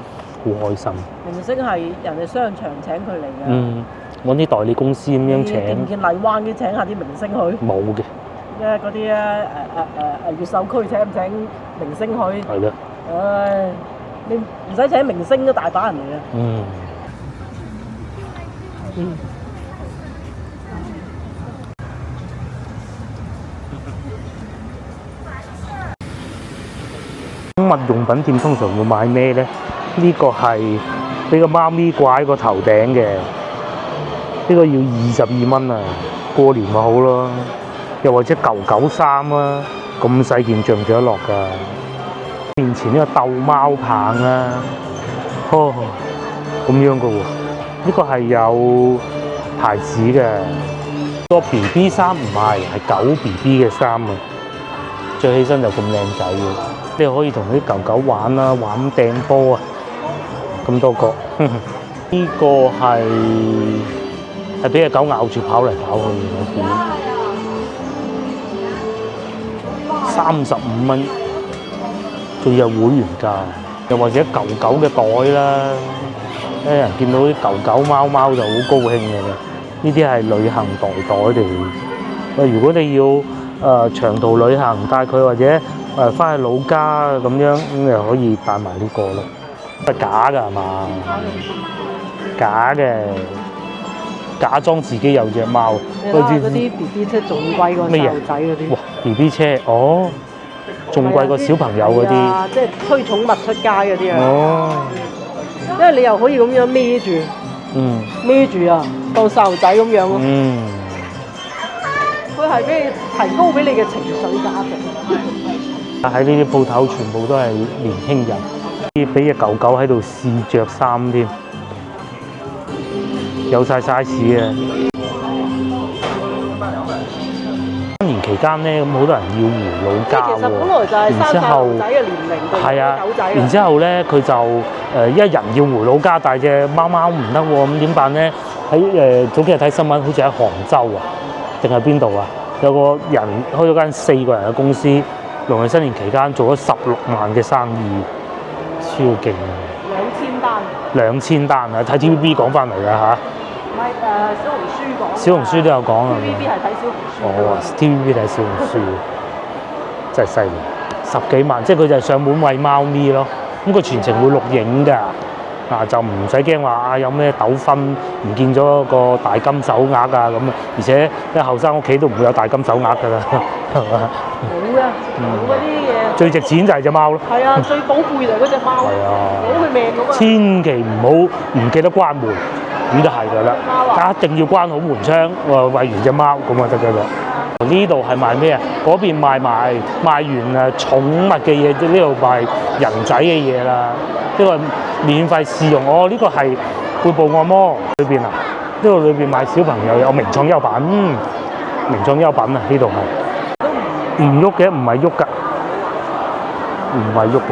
好開心。明星係人哋商場請佢嚟嘅。揾啲代理公司咁樣請。見唔見荔灣嘅請下啲明星去？冇嘅。嗰啲越秀區請唔請明星去？係咯。唉，你唔使請明星都大把人嚟嘅。寵物用品店通常會買咩咧？呢個係俾個貓咪掛喺個頭頂嘅，呢個要22蚊啊！過年咪好咯。又或者狗狗衫啊，咁細件着唔着得落㗎？面前呢個鬥貓棒啊，咁樣嘅喎，呢個係有牌子嘅。個 BB 衫唔係，係狗 BB 嘅衫啊，着起身就咁靚仔嘅。你可以同啲狗狗玩啦，玩掟波啊，咁多個。呢個係俾隻狗咬住跑嚟跑去嘅。35蚊，仲有會員價，又或者狗狗嘅袋啦，啲人見到啲狗狗貓貓就好高興嘅啦。呢啲係旅行袋嚟嘅。如果你要長途旅行帶佢，或者翻去老家咁樣，咁又可以帶埋呢個咯。係假㗎係嘛？假嘅，假裝自己有隻貓。嗰啲 BB 車仲貴過細路仔嗰啲。哇 ！BB 車哦，仲貴過小朋友嗰啲。即係推寵物出街嗰啲啊。哦。因為你又可以咁樣孭住。孭住啊，當細路仔咁樣咯。佢係俾你提高俾你嘅情緒價值。喺呢啲鋪頭全部都係年輕人，俾隻狗狗喺度試着衫添，有晒 size 嘅。新年期間咧，咁好多人要回老家喎。其實本來就係生細路仔嘅年齡，係啊，狗仔。然之後咧，佢就一人要回老家，但係隻貓貓唔得喎，咁點辦咧？喺早幾日睇新聞，好似喺杭州啊，定係邊度啊？有個人開咗間4個人嘅公司，農曆新年期間做咗16萬嘅生意，超勁啊！2000單啊！睇 TVB 講翻嚟㗎嚇。唔係小紅書講。小紅書都有講啊。TVB 係睇小紅書。哦 ，TVB 睇小紅書，真係犀利，10幾萬，即係佢就係上門餵貓咪咯。咁佢全程會錄影㗎。就唔使驚話有咩糾紛，唔見咗個大金手鈪啊咁啊！而且啲後生屋企都唔會有大金手鈪㗎啦，係嘛？冇嘅，冇嗰啲嘢。最值錢就係隻貓咯。係啊，最寶貝就係嗰隻貓。係啊，攞佢命咁啊！千祈唔好唔記得關門，咁就係㗎啦。一定要關好門窗，餵完隻貓咁就得㗎啦。呢度係賣咩啊？嗰邊賣完寵物嘅嘢，呢度賣人仔嘅嘢啦。呢個免費試用，呢個係背部按摩裏邊啊，呢度裏邊賣小朋友有名創優品，名創優品啊！呢度係唔喐嘅，唔係喐㗎，唔係喐嘅。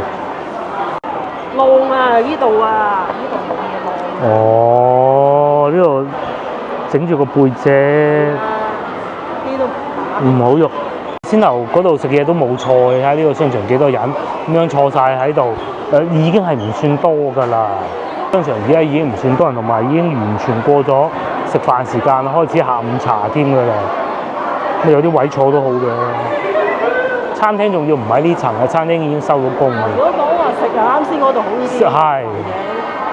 浪啊！呢度啊，呢度冇嘢浪。哦，呢度整住個背脊，呢度唔好喐。先頭嗰度食嘢都冇菜，睇下呢個商場幾多人，咁樣坐晒喺度，已經係唔算多㗎啦。商場而家已經唔算多人，同埋已經完全過咗食飯時間，開始下午茶添㗎啦。咁有啲位坐都好嘅。餐廳仲要唔喺呢層嘅，餐廳已經收咗工啦。如果講話食啊，啱先嗰度好啲。係，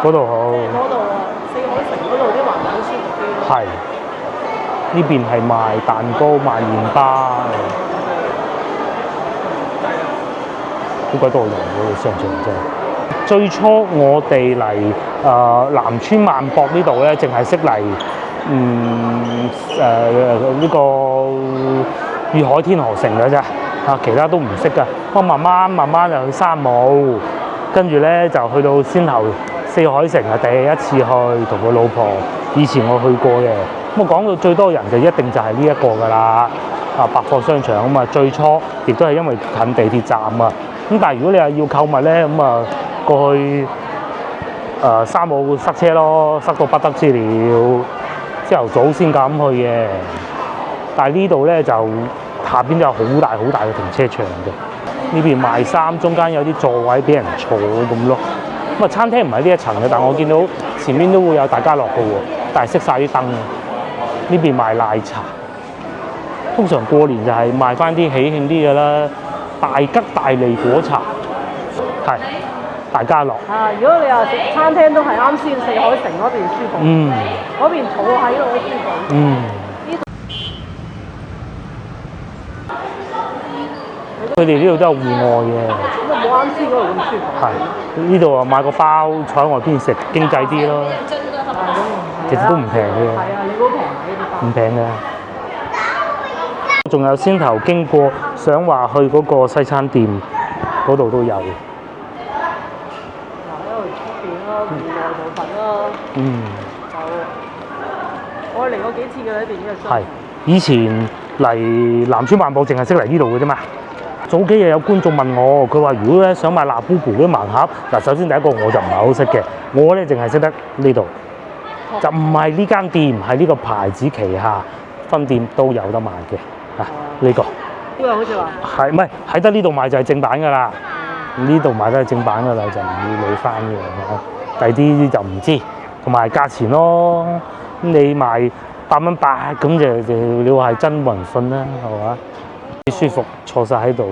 嗰度好。嗰度啊，四海城嗰度啲環境舒服啲。係。呢邊係賣蛋糕、賣麵包。好鬼多人嗰個商場真係。最初我哋嚟南村萬博呢度咧，淨係識嚟呢個粵海天河城嘅啫，其他都唔識噶。我慢慢就去山姆，跟住咧就去到先後四海城啊，第一次去同個老婆。以前我去過嘅，咁我講到最多人就一定就係呢一個㗎啦。百貨商場咁啊，最初亦都係因為近地鐵站啊。咁但係如果你係要購物咧，咁啊過去山姆塞車咯，塞到不得之了。朝頭早先敢去嘅，但係呢度咧就下邊就有好大嘅停車場嘅。呢邊賣衫，中間有啲座位俾人坐咁咯。咁啊餐廳唔係呢一層嘅，但我見到前面都會有大家樂嘅喎，但係熄晒啲燈。呢邊賣奶茶，通常過年就係賣翻啲喜慶啲嘅啦。大吉大利果茶，係大家樂。啊，如果你話食餐廳都係啱先，四海城嗰邊舒服。嗯。嗰邊坐喺度舒服。嗯。佢哋呢度都有戶外嘅。咁啊冇啱先嗰度咁舒服。係。呢度啊買個包坐喺外邊食，經濟啲咯。其實都唔平嘅。係啊，你嗰平呢啲包。唔平嘅。仲有先頭經過，想話去嗰個西餐店嗰度都有。嗱，喺度出邊啦，戶外部分啦。嗯。我嚟過幾次嘅呢邊呢個商場。係。以前嚟南村萬博淨係識嚟呢度嘅啫嘛。早幾日有觀眾問我，佢話如果咧想買辣 BuBu 嗰啲盲盒，嗱首先第一個我就唔係好識嘅，我咧淨係識得呢度，就唔係呢間店，係呢個牌子旗下分店都有得賣嘅。呢個好似話係唔係喺得呢度買就係正版㗎啦？呢度買都係正版㗎啦，就唔會攞翻嘅。第啲就唔知，同埋價錢咯。你賣8.8咁就你話係真冇人信啦，係嘛？幾舒服，坐晒喺度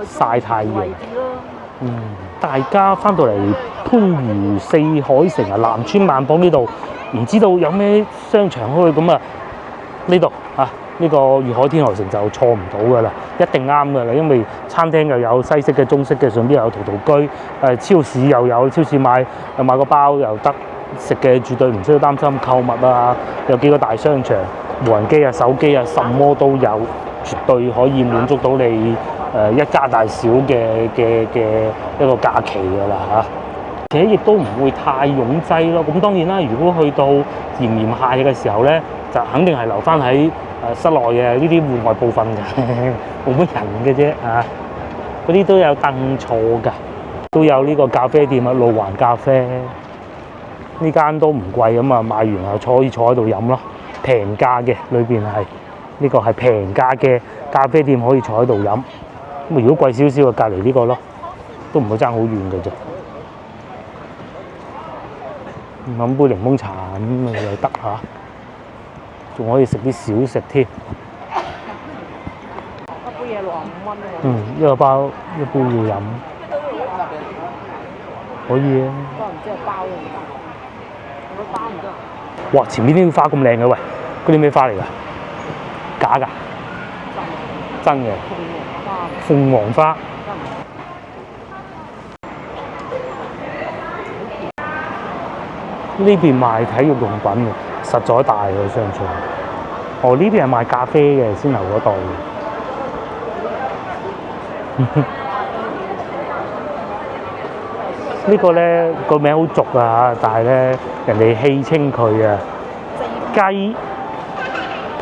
曬太陽。大家翻到嚟番禺四海城啊，南村萬博呢度，唔知道有咩商場開咁啊？呢度啊！呢個粵海天河城就錯唔到㗎啦，一定啱㗎啦，因為餐廳又有西式嘅、中式嘅，上邊又有陶陶居，超市又有，超市買個包又得，食嘅絕對唔需要擔心購物啊，有幾個大商場，無人機啊、手機啊，什麼都有，絕對可以滿足到你一家大小嘅一個假期㗎啦嚇。而且亦都唔會太擁擠咯。咁當然啦，如果去到炎夏嘅時候咧，就肯定係留翻喺室內嘅呢啲戶外部分嘅，冇乜人嘅啫啊！嗰啲都有凳坐㗎，都有呢個咖啡店啊，路環咖啡呢間都唔貴咁啊，買完後可以坐喺度飲咯，平價嘅裏邊係呢個係平價嘅咖啡店，可以坐喺度飲。咁如果貴少少嘅隔離呢個咯，都唔會爭好遠嘅啫。飲杯檸檬茶咁又得嚇，仲可以食啲小食添。一杯嘢65蚊喎。一個包一杯要飲，可以啊。都唔知係包定唔包？個包唔得。哇！前面呢啲花咁靚嘅喂，嗰啲咩花嚟㗎？假㗎？真嘅。鳳凰花。呢邊賣體育用品嘅，實在大嘅商場。哦，呢邊係賣咖啡嘅，先頭嗰度。呢個咧個名好俗啊，但係咧人哋戲稱佢啊，雞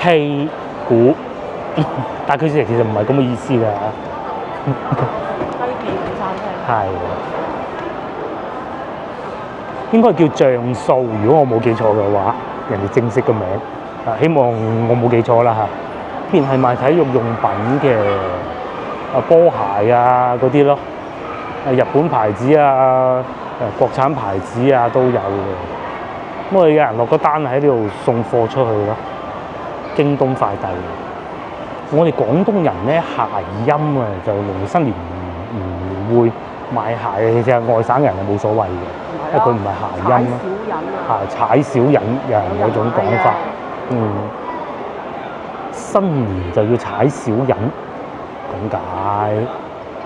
屁股，但係佢其實唔係咁嘅意思㗎。雞屁股餐廳。係，應該叫醬素，如果我冇記錯嘅話，人哋正式嘅名。希望我冇記錯啦嚇。呢邊係賣體育用品嘅，波鞋啊嗰啲咯，日本牌子啊，國產牌子啊都有嘅。咁我哋有人落個單喺呢度送貨出去咯，京東快遞。我哋廣東人咧諧音啊，就農曆新年唔會買鞋，其實外省人係冇所謂嘅，因為佢唔係諧音咯。踩小人，有人有種講法。新年就要踩小人，咁解。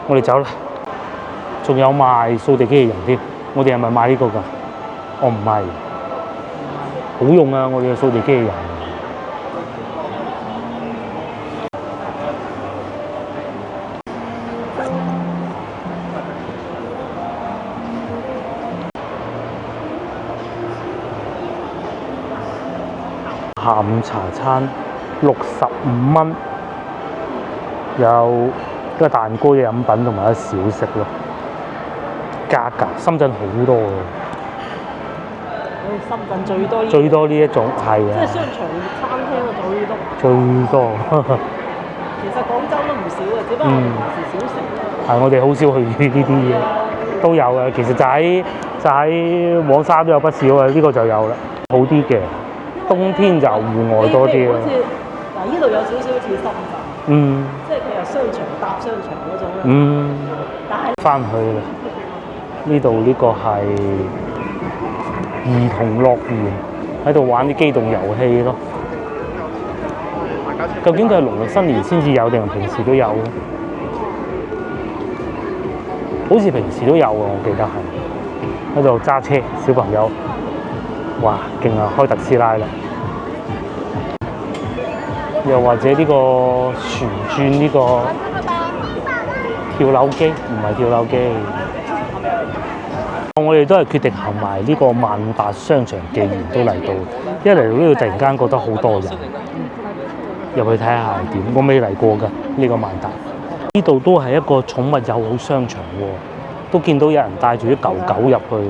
我哋走啦，仲有賣掃地機器人添。我哋係咪買呢個㗎？我唔係，好用啊！我哋嘅掃地機器人。下午茶餐65蚊，有一個蛋糕嘅飲品同埋一小食咯。價格深圳好多喎。深圳最多最多呢一種係啊。即係商場餐廳啊最多。其實廣州都唔少嘅，只不過我哋平時少食啦。係我哋好少去呢啲嘢，都有嘅。其實就喺黃沙都有不少嘅，呢個就有啦，好啲嘅。冬天就戶外多啲咯。嗱，呢度有少少似深圳，即係佢係商場搭商場嗰種啦。但係翻去啦，呢度呢個係兒童樂園，喺度玩啲機動遊戲咯。究竟佢係農曆新年先至有定係平時都有咧？好似平時都有啊，我記得係喺度揸車，小朋友。哇，勁啊！開特斯拉啦，又或者呢個旋轉呢個跳樓機，唔係跳樓機。我哋都係決定行埋呢個萬達商場，既然都嚟到，一嚟到呢度突然間覺得好多人，入去睇下係點。我未嚟過㗎呢個萬達，呢度都係一個寵物友好商場喎，都見到有人帶住啲狗狗入去嘅。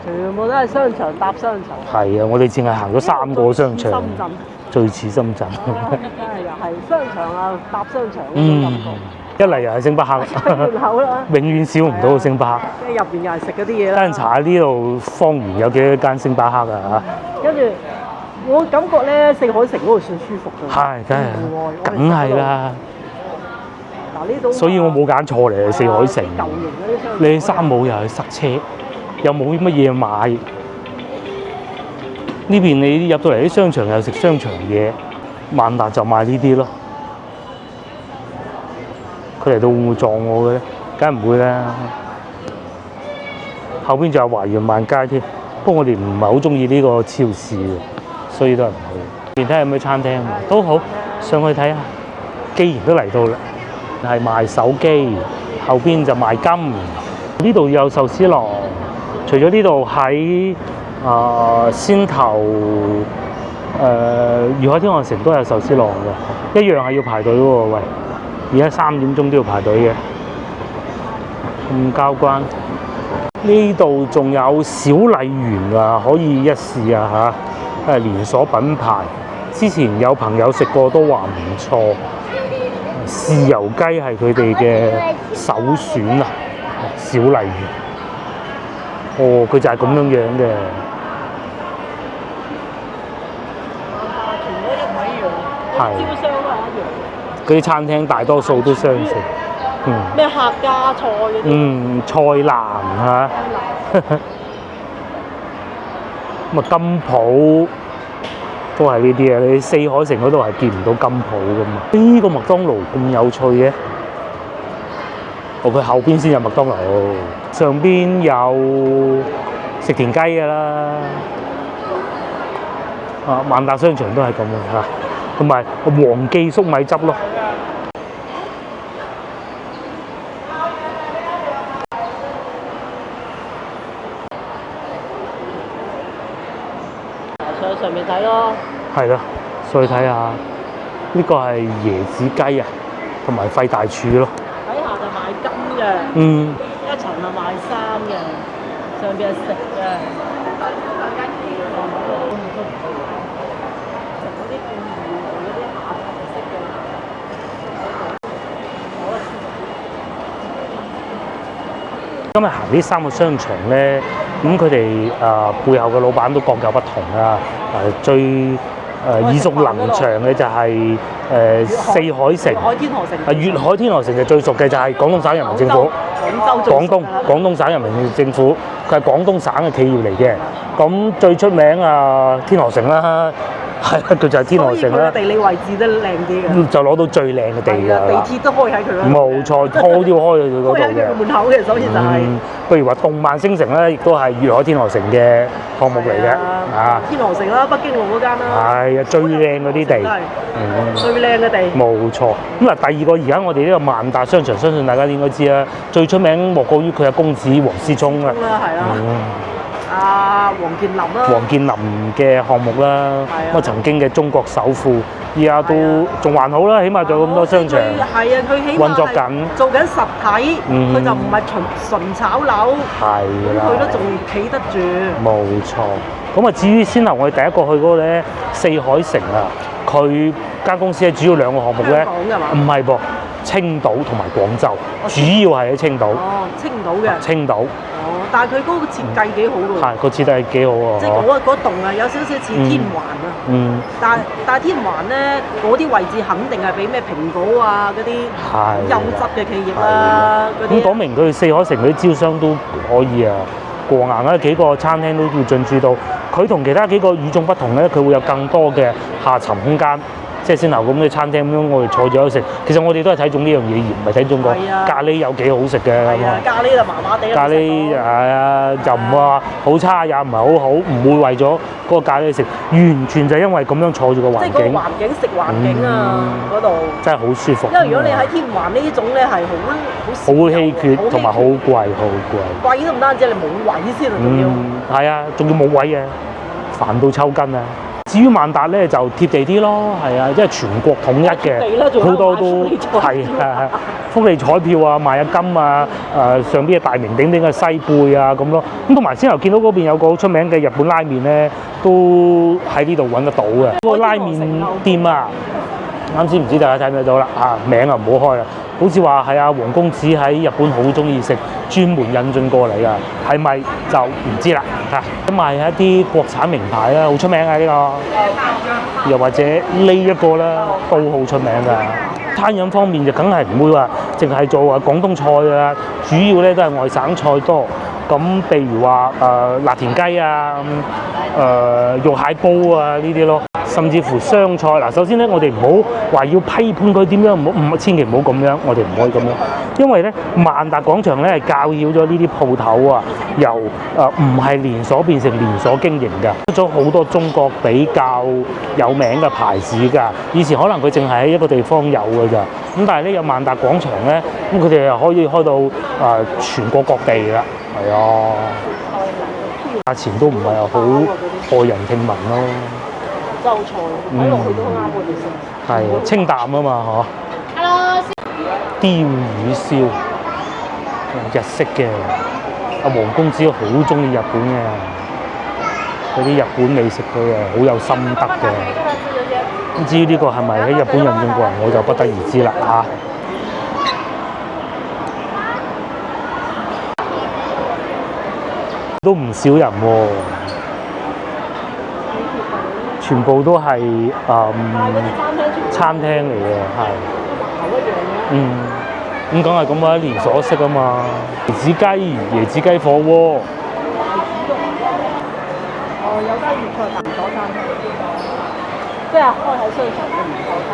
全部都係商場搭商場。係啊，我哋淨係行咗3個商場。深圳。最似深圳。真係又係商場啊，搭商場嗰種感覺。一嚟又係星巴克。出口啦。永遠少唔到星巴克。即係入邊又係食嗰啲嘢啦。得閒查下呢度方圓有幾多間星巴克啊嚇。跟住我感覺咧，四海城嗰度算舒服㗎。係，梗係啦。嗱呢度。所以我冇揀錯嚟四海城。舊型嗰啲商場。你三冇又係塞車。又冇乜嘢買，呢邊你入到嚟啲商場又食商場嘢，萬達就賣呢啲咯。佢嚟到會唔會撞我嘅咧？梗係唔會啦。後邊仲有華潤萬佳添，不過我哋唔係好中意呢個超市嘅，所以都係唔去。邊睇下有咩餐廳都好，上去睇下。既然都嚟到啦，係賣手機，後邊就賣金，呢度有壽司郎。除咗呢度喺先頭裕海天河城都有壽司郎嘅，一樣係要排隊喎。喂，而家3點鐘都要排隊嘅，咁交關。呢度仲有小麗園啊，可以一試啊嚇，係連鎖品牌。之前有朋友食過都話唔錯，豉油雞係佢哋嘅首選啊，小麗園。哦，佢就係咁樣樣嘅。全部一位樣，招商都係一樣。嗰啲餐廳大多數都相似。咩客家菜嗰啲？菜籃嚇。咁啊金鋪都係呢啲啊！你四海城嗰度係見唔到金鋪噶嘛？呢個麥當勞咁有趣嘅。佢後邊先有麥當勞，上邊有食田雞㗎啦。萬達商場都係咁嘅嚇，同埋黃記粟米汁咯。上面睇咯。係咯，所以睇下呢個係椰子雞啊，同埋肺大柱咯。底下就賣金嘅，嗯，一層係賣衫嘅，上邊係食嘅。今日行呢3個商場咧，咁佢哋背後嘅老闆都各有不同啦。最耳熟能詳嘅就係四海城，海天河城。粵海天河城就最熟嘅就係廣東省人民政府。廣東省人民政府，佢係廣東省嘅企業嚟嘅。咁最出名天河城啦。係啊，佢就係天河城啦。地理位置都靚啲嘅。就攞到最靚嘅地㗎啦。地鐵都開喺佢嗰度。冇錯，開都要開去佢嗰度嘅。開喺佢門口嘅，所以就係。譬如話動漫星城咧，亦都係粵海天河城嘅項目嚟嘅。天河城啦，北京路嗰間啦。係啊，最靚嗰啲地。最靚嘅地。冇錯。咁嗱，第二個而家我哋呢個萬達商場，相信大家應該知啦。最出名莫過於佢嘅公子黃思聰啦。係啦。黃健林啦，黃健林嘅項目啦，咁曾經嘅中國首富，依家都仲還好啦，起碼仲有咁多商場，係啊，佢起碼運作緊，做緊實體，佢就唔係純炒樓，係啦，佢都仲企得住。冇錯，咁啊至於先頭我哋第一個去嗰個咧，四海城啊，佢間公司係主要2個項目咧，唔係噃，青島同埋廣州，主要係喺青島。哦，青島嘅。青島。但係佢嗰個設計幾好㗎喎，係個設計幾好喎，即係嗰棟啊有少少似天環啊，但係天環咧嗰啲位置肯定係俾咩蘋果啊嗰啲優質嘅企業啦，咁講明佢四海城嗰啲招商都可以啊過硬啦，幾個餐廳都要進駐到，佢同其他幾個與眾不同咧，佢會有更多嘅下沉空間。即係先頭咁嘅餐廳咁樣，我哋坐住喺度食。其實我哋都係睇中呢樣嘢，而唔係睇中個咖喱有幾好食嘅。係啊，咖喱就麻麻地啦。咖喱就唔話好差，也唔係好好，唔會為咗嗰個咖喱食，完全就係因為咁樣坐住個環境。即係個環境食環境啊，嗰度真係好舒服。因為如果你喺天環呢種咧係好稀缺，同埋好貴，好貴。貴都唔單止，你冇位先啊，仲要。係啊，仲要冇位嘅，煩到抽筋啊！至於萬達咧就貼地啲咯，係啊，即係全國統一嘅，好多都係福利彩票啊，賣下金啊，上邊嘅大名鼎鼎嘅西貝啊咁咯。咁同埋先頭見到嗰邊有個好出名嘅日本拉麵咧，都喺呢度揾得到嘅。個拉麵店啊，啱先唔知大家睇唔睇到啦？名啊唔好開啦。好似話係黃公子喺日本好中意食，專門引進過嚟㗎，係咪就唔知啦嚇。咁賣一啲國產名牌啦，好出名啊呢個，又或者呢一個啦，都好出名㗎。餐飲方面就梗係唔會話淨係做廣東菜㗎啦，主要咧都係外省菜多。咁譬如話辣田雞啊，肉蟹煲啊呢啲咯。甚至乎湘菜嗱，首先咧，我哋唔好話要批判佢點樣，千祈唔好咁樣，我哋唔可以咁樣，因為咧萬達廣場咧係教曉咗呢啲鋪頭啊，由唔係連鎖變成連鎖經營㗎，出咗好多中國比較有名嘅牌子㗎。以前可能佢淨係喺一個地方有㗎咋，咁但係咧有萬達廣場咧，咁佢哋又可以開到全國各地㗎，係啊，價錢都唔係好駭人聽聞咯。州菜睇落去都啱我哋食，係清淡啊嘛，嗬。Hello。鯛魚燒，日式嘅。阿黃公子好中意日本嘅，嗰啲日本美食佢好有心得嘅。咁至於呢個係咪喺日本引進過嚟，我就不得而知啦嚇。都唔少人喎。全部都係餐廳嚟嘅，係。咁梗係咁啦，連鎖式啊嘛。椰子雞火鍋。有間粵菜連鎖餐廳，即係開喺商場嘅連鎖餐廳。